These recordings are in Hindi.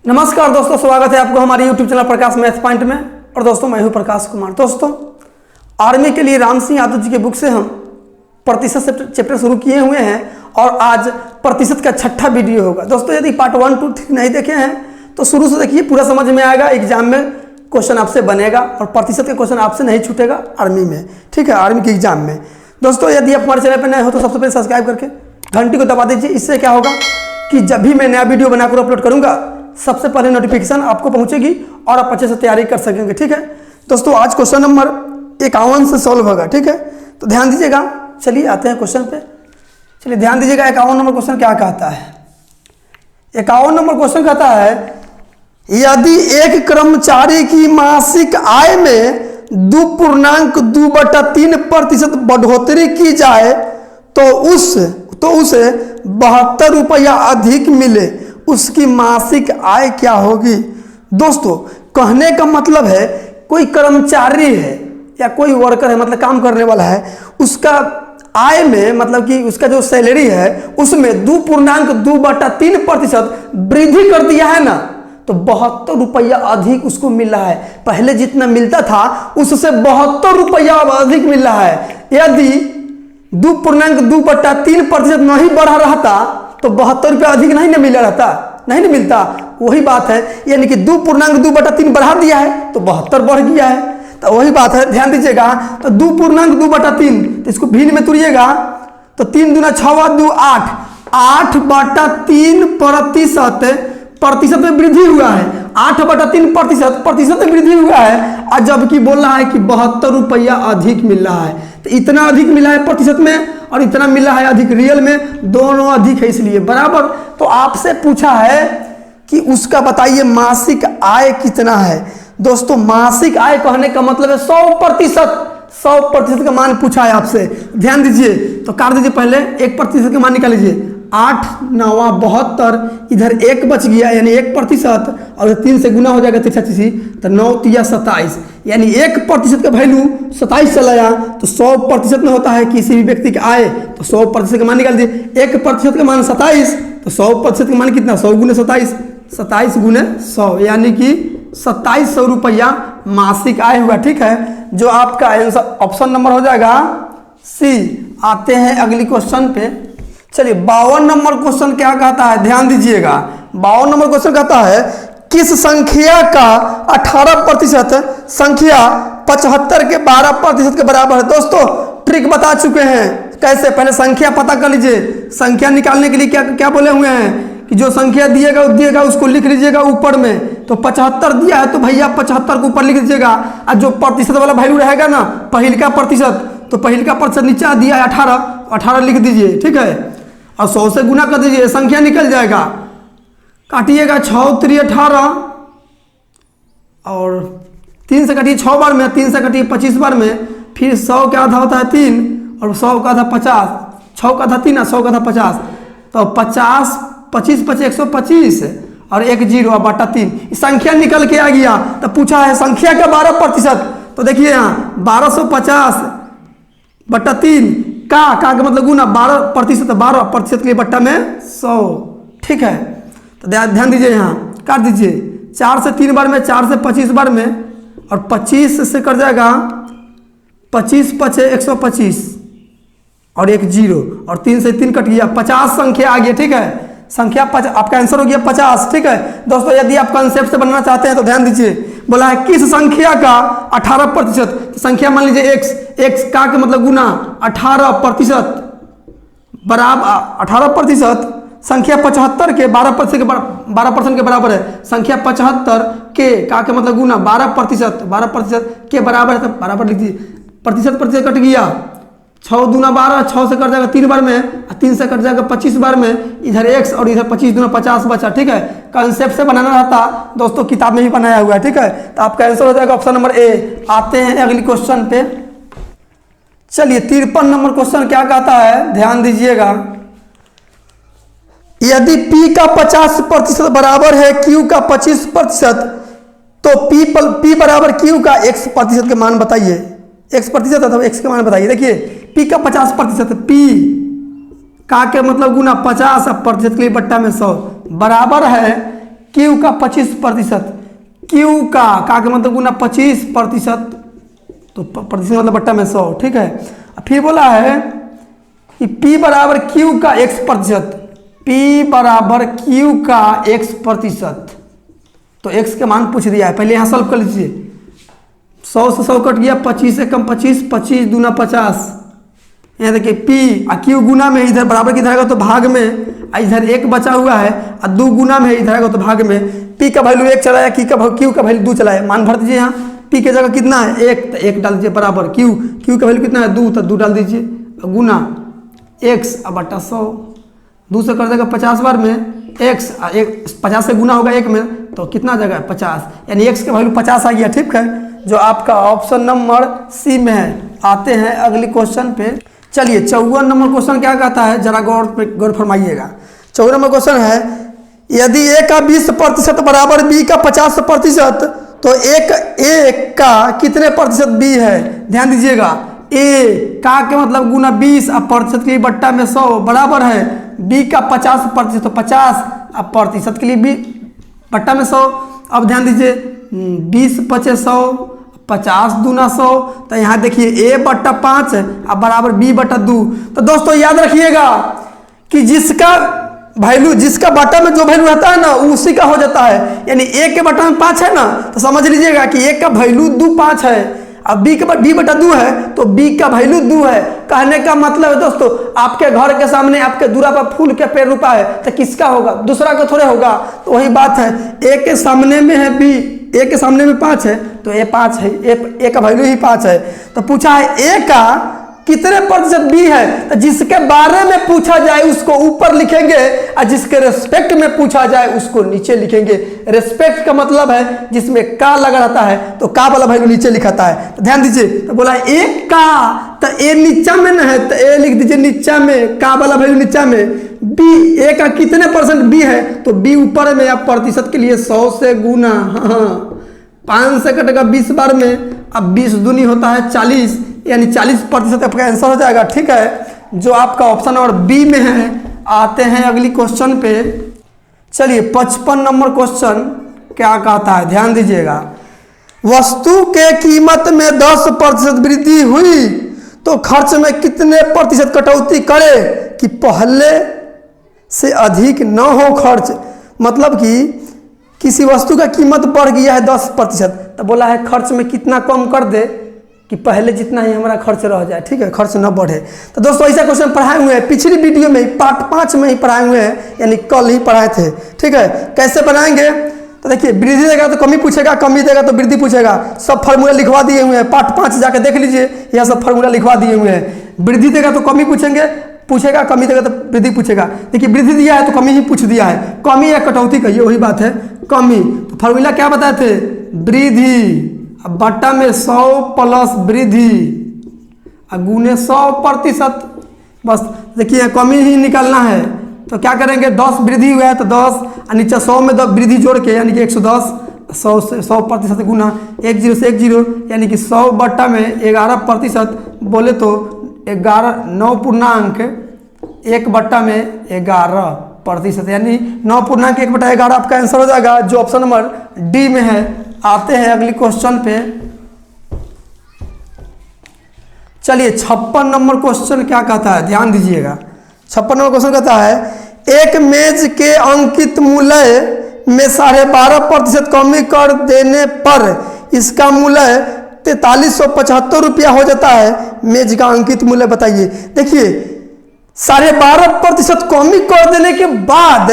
नमस्कार दोस्तों, स्वागत है आपको हमारे YouTube चैनल प्रकाश मैथ पॉइंट में। और दोस्तों मैं हूं प्रकाश कुमार। दोस्तों आर्मी के लिए राम सिंह यादव जी के बुक से हम प्रतिशत चैप्टर शुरू किए हुए हैं और आज प्रतिशत का छठा वीडियो होगा। दोस्तों यदि पार्ट 1, 2, 3 नहीं देखे हैं तो शुरू से देखिए, पूरा समझ में आएगा। एग्जाम में क्वेश्चन आपसे बनेगा और प्रतिशत के क्वेश्चन आपसे नहीं छूटेगा आर्मी में, ठीक है, आर्मी के एग्जाम में। दोस्तों यदि आप हमारे चैनल पर नए हो तो सबसे पहले सब्सक्राइब करके घंटी को दबा दीजिए। इससे क्या होगा कि जब भी मैं नया वीडियो बनाकर अपलोड करूंगा सबसे पहले नोटिफिकेशन आपको पहुंचेगी और आप अच्छे से तैयारी कर सकेंगे, ठीक है। दोस्तों आज क्वेश्चन नंबर 51 से सॉल्व होगा, ठीक है, तो ध्यान दीजिएगा। चलिए आते हैं क्वेश्चन पे। चलिए ध्यान दीजिएगा, 51 नंबर क्वेश्चन क्या कहता है। 51 नंबर क्वेश्चन कहता है, यदि एक कर्मचारी की मासिक आय में 2.2/3% बढ़ोतरी की जाए तो उसे 72 रुपया अधिक मिले, उसकी मासिक आय क्या होगी। दोस्तों कहने का मतलब है कोई कर्मचारी है या कोई वर्कर है, मतलब काम करने वाला है, उसका आय में मतलब कि उसका जो सैलरी है उसमें 2.2/3% वृद्धि कर दिया है ना, तो 72 रुपया अधिक उसको मिल रहा है। पहले जितना मिलता था उससे 72 रुपया अधिक मिल रहा है। यदि 2.2/3% नहीं बढ़ा रहता तो 72 रुपया अधिक नहीं ना मिला रहता, नहीं ना मिलता। वही बात है, यानी कि 2.2/3 बढ़ा दिया है तो 72 बढ़ गया है, तो वही बात है। ध्यान दीजिएगा, तो 2.2/3 तो इसको भिन्न में तोड़िएगा तो 3 दूना 6 2 8 8/3% प्रतिशत में वृद्धि हुआ है। 8/3% में वृद्धि हुआ है, और जबकि बोल रहा है कि 72 रुपया अधिक मिल रहा है। तो इतना अधिक मिला है प्रतिशत में और इतना मिला है अधिक रियल में, दोनों अधिक है इसलिए बराबर। तो आपसे पूछा है कि उसका बताइए मासिक आय कितना है। दोस्तों मासिक आय कहने का मतलब है 100% का मान पूछा है आपसे। ध्यान दीजिए, तो काट दीजिए, पहले 1% का मान निकाल लीजिए। 8 9 72, इधर 1 बच गया यानी 1%, और 3 से गुना हो जाएगा 3 तो 9 3 27, यानी 1% का वैल्यू 27 चला आया। तो 100% में होता है किसी भी व्यक्ति की आय, तो 100% का मान निकाल दिए। 1% का मान 27, तो 100% का मान कितना, 100 गुने 27, 27 गुने 100, यानी कि 2700 रुपया मासिक आय हुआ, ठीक है, जो आपका आंसर ऑप्शन नंबर हो जाएगा सी। आते हैं अगली क्वेश्चन पे। चलिए 52 नंबर क्वेश्चन क्या कहता है, ध्यान दीजिएगा। 52 नंबर क्वेश्चन कहता है, किस संख्या का 18% संख्या 75 के 12% के बराबर है। दोस्तों ट्रिक बता चुके हैं कैसे, पहले संख्या पता कर लीजिए। संख्या निकालने के लिए क्या क्या बोले हुए हैं कि जो संख्या दिएगा उसको लिख लीजिएगा ऊपर में। तो 75 दिया है तो भैया 75 को ऊपर लिख दीजिएगा, और जो प्रतिशत वाला वैल्यू रहेगा ना, पहिल का प्रतिशत, तो पहिल का प्रतिशत नीचे दिया है 18 लिख दीजिए, ठीक है, और 100 से गुना कर दीजिए, संख्या निकल जाएगा। काटिएगा 6 3 18, और 3 से काटिए 6 बार में, 3 से काटिए 25 बार में, फिर 100 का आधा होता है 3 और 100 का आधा 50, 6 का आधा 3 और 100 का आधा 50, तो 50 25 25 125 और 1 0 और बटा 3 संख्या निकल के आ गया। तो पूछा है संख्या का 12%, तो देखिए यहाँ 1250 बटा 3 का मतलब गुना 12%, 12% के लिए बट्टा में 100, ठीक है। तो ध्यान दीजिए, यहाँ काट दीजिए 4 से 3 बार में, 4 से 25 बार में, और 25 से कर जाएगा 25 5 125 और 1 0 और 3 से 3 कट गया, 50 संख्या आ गया, ठीक है। संख्या आपका आंसर हो गया 50, ठीक है। दोस्तों यदि आप कंसेप्ट से बनना चाहते हैं तो ध्यान दीजिए, बोला है किस संख्या का 18%, तो संख्या मान लीजिए x का मतलब गुना 18% बराबर 18%, संख्या 75 के 12% के बराबर है। संख्या 75 के का मतलब गुना 12% के बराबर है, तो बराबर लिख दीजिए। प्रतिशत कट गया, 6 दूना 12, 6 से कट जाएगा 3 बार में, 3 से कट जाएगा 25 बार में, इधर x और इधर 25 दूना 50 बचा, ठीक है। कंसेप्ट से बनाना रहता दोस्तों, किताब में ही बनाया हुआ है, ठीक है। तो आपका आंसर हो जाएगा ऑप्शन नंबर ए। आते हैं अगली क्वेश्चन पे। चलिए 53 नंबर क्वेश्चन क्या कहता है, ध्यान दीजिएगा। यदि p का 50% बराबर है q का 25%, तो p बराबर q का x% के मान बताइए। x% अथवा x के मान बताइए। देखिए p का 50%, p का के मतलब गुना 50 प्रतिशत के लिए बट्टा में 100 बराबर है क्यू का 25%, क्यू का मतलब गुना 25%, तो प्रतिशत मतलब बट्टा में 100, ठीक है। फिर बोला है कि P बराबर क्यू का x%, P बराबर क्यू का x%, तो x के मान पूछ दिया है। पहले यहाँ सॉल्व कर लीजिए, 100 से 100 कट गया, 25 से कम 25, 25 दूना 50, यहाँ देखिए P और Q गुना में, इधर बराबर की धरेगा तो भाग में, इधर 1 बचा हुआ है और 2 गुना में इधर आएगा तो भाग में। P का वैल्यू 1 चला है, Q का वैल्यू 2 चला है, मान भर दीजिए। यहाँ P के जगह कितना है 1, तो 1 डाल दीजिए बराबर Q का वैल्यू कितना है 2, तो 2 डाल दीजिए, गुना x अब बटा 100, 2 से कर देगा 50 बार में x, 50 से गुना होगा 1 में, तो कितना जगह 50, यानी x का वैल्यू 50 आ गया, ठीक है, जो आपका ऑप्शन नंबर सी में है। आते हैं अगली क्वेश्चन पे। चलिए 54 नंबर क्वेश्चन क्या कहता है, जरा गौर फरमाइएगा। 54 नंबर क्वेश्चन है, यदि a का 20% बराबर b का 50%, तो a का कितने प्रतिशत b है। ध्यान दीजिएगा, a का के मतलब गुना 20 और प्रतिशत के लिए बट्टा में 100 बराबर है b का 50%, तो 50 और प्रतिशत के लिए b बट्टा में 100। अब ध्यान दीजिए 20 पचे 100, 50 दूना 100, तो यहाँ देखिए a बट्टा 5 और बराबर b बट्टा 2। तो दोस्तों याद रखिएगा कि जिसका वैल्यू, जिसका बट्टा में जो वैल्यू रहता है ना उसी का हो जाता है। यानी a के बट्टा में 5 है ना, तो समझ लीजिएगा कि a का वैल्यू 2 5 है, अब b बट्टा 2 है तो b का वैल्यू 2 है। कहने का मतलब है दोस्तों, आपके घर के सामने आपके दूरा पर फूल के पेड़ रुपा है तो किसका होगा, दूसरा का थोड़े होगा। तो वही बात है, a के सामने में है b, a के सामने में 5 है तो a 5 है, a का वैल्यू ही 5 है। तो पूछा है a का कितने प्रतिशत b है, तो जिसके बारे में पूछा जाए उसको ऊपर लिखेंगे और जिसके रेस्पेक्ट में पूछा जाए उसको नीचे लिखेंगे। रेस्पेक्ट का मतलब है जिसमें का लगा रहता है तो का वाला वैल्यू नीचे लिखाता है। तो ध्यान दीजिए, तो बोला a का, तो a नीचा में न है तो a लिख दीजिए नीचा में, का वाला वैल्यू नीचा में। b, a का कितने परसेंट b है, तो b ऊपर में, आप प्रतिशत के लिए 100 से गुना, हाँ 5 से कटेगा 20 बार में, अब 20 दूनी होता है 40, यानी 40% आपका आंसर हो जाएगा, ठीक है, जो आपका ऑप्शन नंबर बी में है। आते हैं अगली क्वेश्चन पे। चलिए 55 नंबर क्वेश्चन क्या कहता है, ध्यान दीजिएगा। वस्तु के कीमत में 10% वृद्धि हुई तो खर्च में कितने प्रतिशत कटौती करे कि पहले से अधिक न हो खर्च। मतलब कि किसी वस्तु का कीमत बढ़ गया है 10%, तो बोला है खर्च में कितना कम कर दे कि पहले जितना ही हमारा खर्च रह जाए, ठीक है, खर्च न बढ़े। तो दोस्तों ऐसा क्वेश्चन पढ़ाए हुए हैं पिछली वीडियो में, पार्ट 5 में ही पढ़ाए हुए हैं, यानी कल ही पढ़ाए थे, ठीक है। कैसे बनाएंगे, तो देखिए वृद्धि देगा तो कमी पूछेगा, कमी देगा तो वृद्धि पूछेगा। सब फार्मूला लिखवा दिए हुए हैं, पार्ट 5 जाके देख लीजिए, यह सब फार्मूला लिखवा दिए हुए हैं। वृद्धि देगा तो कमी पूछेगा, कमी देगा तो वृद्धि पूछेगा। देखिए वृद्धि दिया है तो कमी ही पूछ दिया है, कमी या कटौती कहिए, वही बात है कमी। तो फार्मूला क्या बताए थे, वृद्धि अब बट्टा में 100 प्लस वृद्धि गुने 100%, बस देखिए कमी ही निकालना है। तो क्या करेंगे, 10 वृद्धि हुआ है तो 10 और नीचे 100 में 10 वृद्धि जोड़ के यानी कि 110, 100 से 100% गुना 10 से 10 यानी कि 100 बट्टा में 11%, बोले तो 11 9 पूर्णांक 1 बट्टा में 11%, यानी 9 पूर्णांक 1 बट्टा 11 आपका आंसर हो जाएगा, जो ऑप्शन नंबर डी में है। आते हैं अगली क्वेश्चन पे। चलिए 56 नंबर क्वेश्चन क्या कहता है, ध्यान दीजिएगा। 56 नंबर क्वेश्चन कहता है, एक मेज के अंकित मूल्य में 12.5% कमी कर देने पर इसका मूल्य 4375 रुपया हो जाता है। मेज का अंकित मूल्य बताइए। देखिए 12.5% कमी कर देने के बाद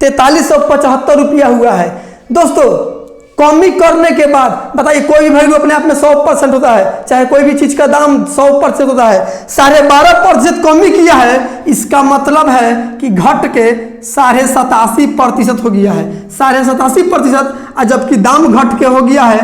4375 रुपया हुआ है। दोस्तों कमी करने के बाद बताइए, कोई भी वैल्यू अपने आप में 100% होता है, चाहे कोई भी चीज का दाम 100% होता है। 12.5% कमी किया है, इसका मतलब है कि घट के 87.5% हो गया है, 87.5%, और जबकि दाम घट के हो गया है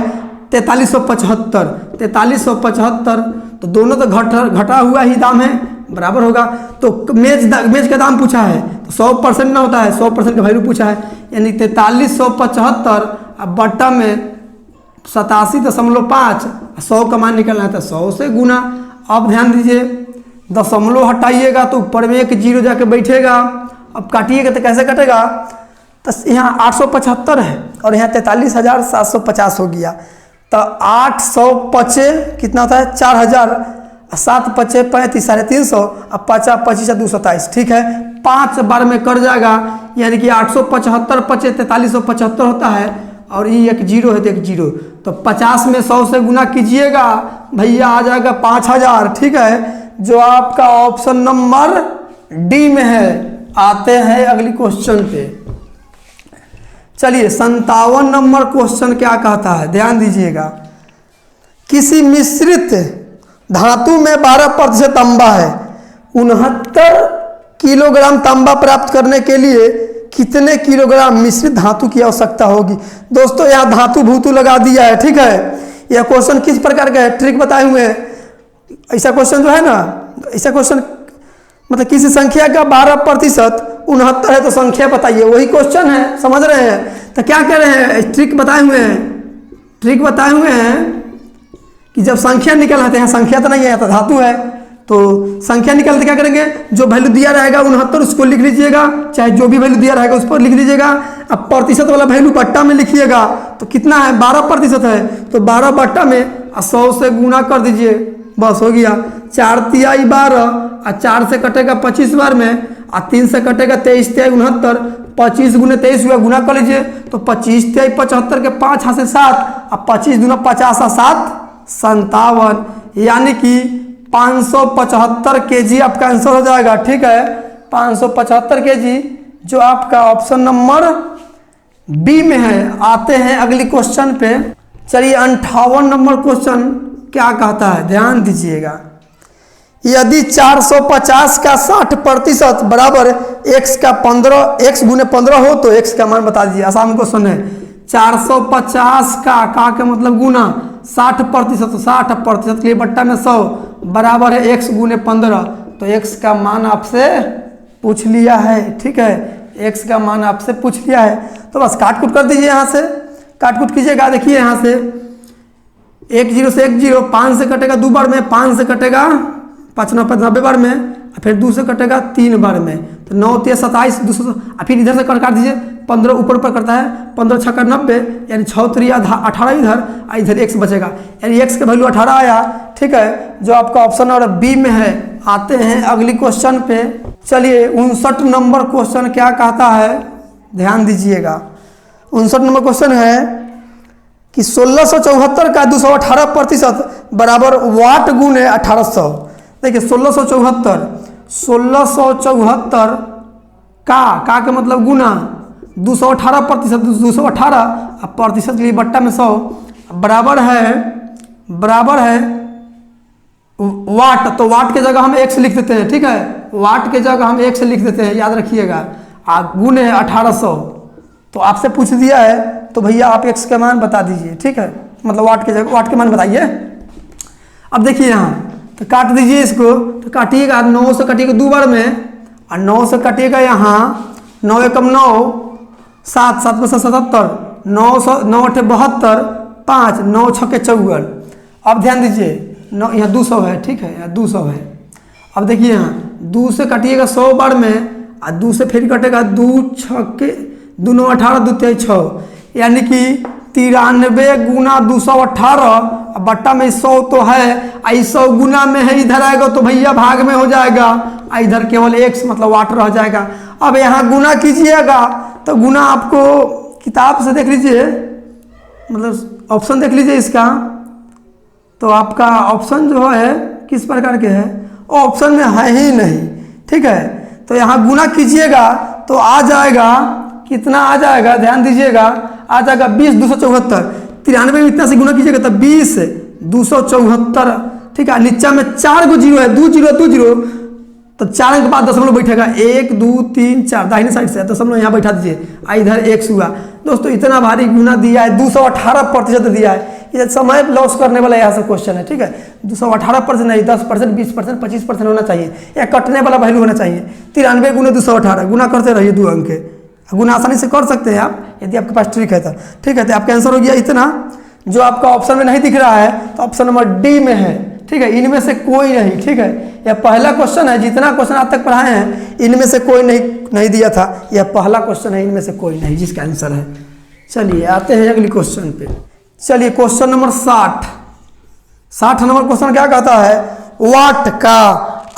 4375, तो दोनों तो घटा हुआ ही दाम है, बराबर होगा। तो मेज का दाम पूछा है तो 100% ना होता है, 100% का वैल्यू पूछा है, यानी 4375 अब बट्टा में 87.5, 100 का मान निकलना है तो 100 से गुना। अब ध्यान दीजिए, दशमलव हटाइएगा तो ऊपर में एक जीरो जाके बैठेगा। अब काटिएगा तो कैसे कटेगा, तो यहाँ 875 है और यहाँ 43,750 हो गया। तो 800 पचे कितना होता है 4,000, 7 पचे 35, 350 और 50 25 227, ठीक है 5 बार में कर जाएगा, यानी कि 875 पचे 4375 होता है और ये एक जीरो है तो एक जीरो, तो 50 में 100 से गुना कीजिएगा भैया आ जाएगा 5000, ठीक है, जो आपका ऑप्शन नंबर डी में है। आते हैं अगली क्वेश्चन पे। चलिए 57 नंबर क्वेश्चन क्या कहता है, ध्यान दीजिएगा। किसी मिश्रित धातु में 12% तांबा है, 69 किलोग्राम तांबा प्राप्त करने के लिए कितने किलोग्राम मिश्रित धातु की आवश्यकता होगी। दोस्तों यहाँ धातु भूतु लगा दिया है, ठीक है। यह क्वेश्चन किस प्रकार का है, ट्रिक बताए हुए हैं। ऐसा क्वेश्चन जो है ना, ऐसा क्वेश्चन मतलब किसी संख्या का 12% 69 है तो संख्या बताइए, वही क्वेश्चन है, समझ रहे हैं। तो क्या कह रहे हैं, ट्रिक बताए हुए हैं, ट्रिक बताए हुए हैं कि जब संख्या निकल आते हैं, संख्या तो नहीं है तो धातु है, तो संख्या निकलते क्या करेंगे, जो वैल्यू दिया रहेगा 69 उसको लिख लीजिएगा, चाहे जो भी वैल्यू दिया रहेगा उस पर लिख लीजिएगा। अब प्रतिशत वाला वैल्यू बट्टा में लिखिएगा, तो कितना है 12% है, तो 12 बट्टा में 100 से गुना कर दीजिए, बस हो गया। 4 तिहाई 12 और 4 से कटेगा 25 बार में और 3 से कटेगा 23 तिहाई 69, 25 गुने 23 हुआ, गुना कर लीजिए तो 25 तिहाई 75 के 5 हाथ से 7 और 25 दूना 50 और 7 57, यानी कि 575 kg आपका आंसर हो जाएगा, ठीक है 575 kg, जो आपका ऑप्शन नंबर बी में है। आते हैं अगली क्वेश्चन पे। चलिए 58 नंबर क्वेश्चन क्या कहता है, ध्यान दीजिएगा। यदि 450 का 60% बराबर x का 15 x गुने 15 हो तो x का मान बता दीजिए। आसान क्वेश्चन है। 450 का मतलब गुना 60%, 60% के लिए बट्टा में 100 बराबर है x गुने 15, तो x का मान आपसे पूछ लिया है, ठीक है, x का मान आपसे पूछ लिया है। तो बस काट कुट कर दीजिए, यहाँ से काट कुट कीजिएगा। देखिए यहाँ से 1 0 से 1 0, 5 से कटेगा 2 बार में, 5 से कटेगा 5 9 90 बार में, फिर 2 से कटेगा 3 बार में, तो 9 3 27 200, फिर इधर से काट दीजिए, 15 ऊपर ऊपर करता है, 15 6 90, यानी 6 3 18 इधर x बचेगा, यानी x का वैल्यू 18 आया, ठीक है, जो आपका ऑप्शन नंबर बी में है। आते हैं अगली क्वेश्चन पे। चलिए 59 नंबर क्वेश्चन क्या कहता है, ध्यान दीजिएगा। 59 नंबर क्वेश्चन है कि 1674 का 218% बराबर वाट गुने 1800। देखिए 1674 का के मतलब गुना 218%, 218 प्रतिशत के लिए बट्टा में 100 बराबर है वाट, तो वाट के जगह हम x लिख देते हैं, ठीक है, वाट के जगह हम x लिख देते हैं, याद रखिएगा। गुने 1800, तो आपसे पूछ दिया है तो भैया आप x का मान बता दीजिए, ठीक है, मतलब वाट के जगह वाट के मान बताइए। अब देखिए यहाँ तो काट दीजिए इसको, तो काटिएगा 9 से कटिएगा 2 बार में और 9 से कटिएगा यहाँ 9 एकम 9, 7 7 में 77, 9 8 72, 5 9 6 के 54। अब ध्यान दीजिए 9 यहाँ 200 है, ठीक है, यहाँ 200 है। अब देखिए यहाँ 2 से कटिएगा 100 बार में और 2 से फिर कटेगा 2 6 के 2 9 18 2 23 6, यानी कि 93 गुना 218 बट्टा में 100 तो है, 100 गुना में है, इधर आएगा तो भैया भाग में हो जाएगा, इधर केवल x मतलब वाट रह जाएगा। अब यहाँ गुना कीजिएगा तो गुना आपको किताब से देख लीजिए, मतलब ऑप्शन देख लीजिए इसका, तो आपका ऑप्शन जो है किस प्रकार के है, ऑप्शन में है ही नहीं, ठीक है। तो यहाँ गुना कीजिएगा तो आ जाएगा, कितना आ जाएगा, ध्यान दीजिएगा, आ जाएगा 20 274, 93 में इतना से गुना कीजिएगा तो 20 274, ठीक है। नीचा में 4 गो जीरो है, 2 0, तो 4 के बाद दशमलव बैठेगा, 1 2 3 4, दाहिने साइड से दशमलव यहाँ बैठा दीजिए, इधर x हुआ। दोस्तों इतना भारी गुना दिया है, 218% दिया है, ये समय लॉस करने वाला यहाँ से क्वेश्चन है, ठीक है। 218% नहीं, 10%, 20%, 25% होना चाहिए, या कटने वाला वैल्यू होना चाहिए। 93 गुने 218, गुना करते रहिए 2 अंक के, गुना आसानी से कर सकते हैं आप यदि आपके पास ट्रिक है तो, ठीक है। तो आपका आंसर हो गया इतना, जो आपका ऑप्शन में नहीं दिख रहा है तो ऑप्शन नंबर डी में है, ठीक है, इनमें से कोई नहीं, ठीक है, यह पहला क्वेश्चन है, जितना क्वेश्चन आज तक पढ़ाए हैं इनमें से कोई नहीं दिया था, यह पहला क्वेश्चन है, इनमें से कोई नहीं जिसका आंसर है। चलिए आते हैं अगली क्वेश्चन पे। चलिए क्वेश्चन नंबर 60 नंबर क्वेश्चन क्या कहता है, वाट का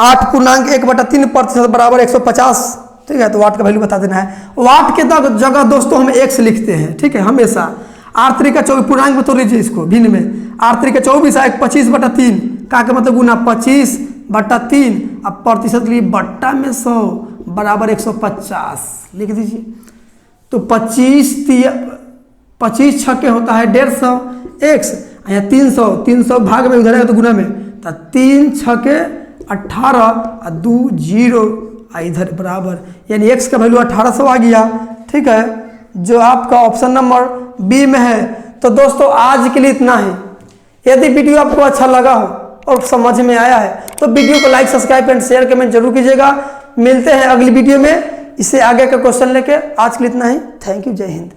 8.1/3% बराबर 150। ठीक है, तो वाट का वैल्यू बता देना है। वाट के जगह दोस्तों हम x लिखते हैं, ठीक है, हमेशा। 8 का 24 पूर्णांक में तोड़ लीजिए इसको भिन्न में। 8 का 24 है 25/3 का मतलब गुना 25/3। अब प्रतिशत लिए बट्टा में 100 बराबर 150 लिख दीजिए। तो 25 छक्के होता है 150 x, या 300 भाग में उधर है तो गुना में, तो 3 छक्के 18 और 2 0 इधर बराबर, यानी x का वैल्यू 1800 आ गया। ठीक है, जो आपका ऑप्शन नंबर बी में है। तो दोस्तों आज के लिए इतना ही। यदि वीडियो आपको अच्छा लगा हो और समझ में आया है तो वीडियो को like, subscribe and share comment जरूर कीजिएगा। मिलते हैं अगली वीडियो में इससे आगे का क्वेश्चन लेके। आज के लिए इतना ही। थैंक यू, जय हिंद।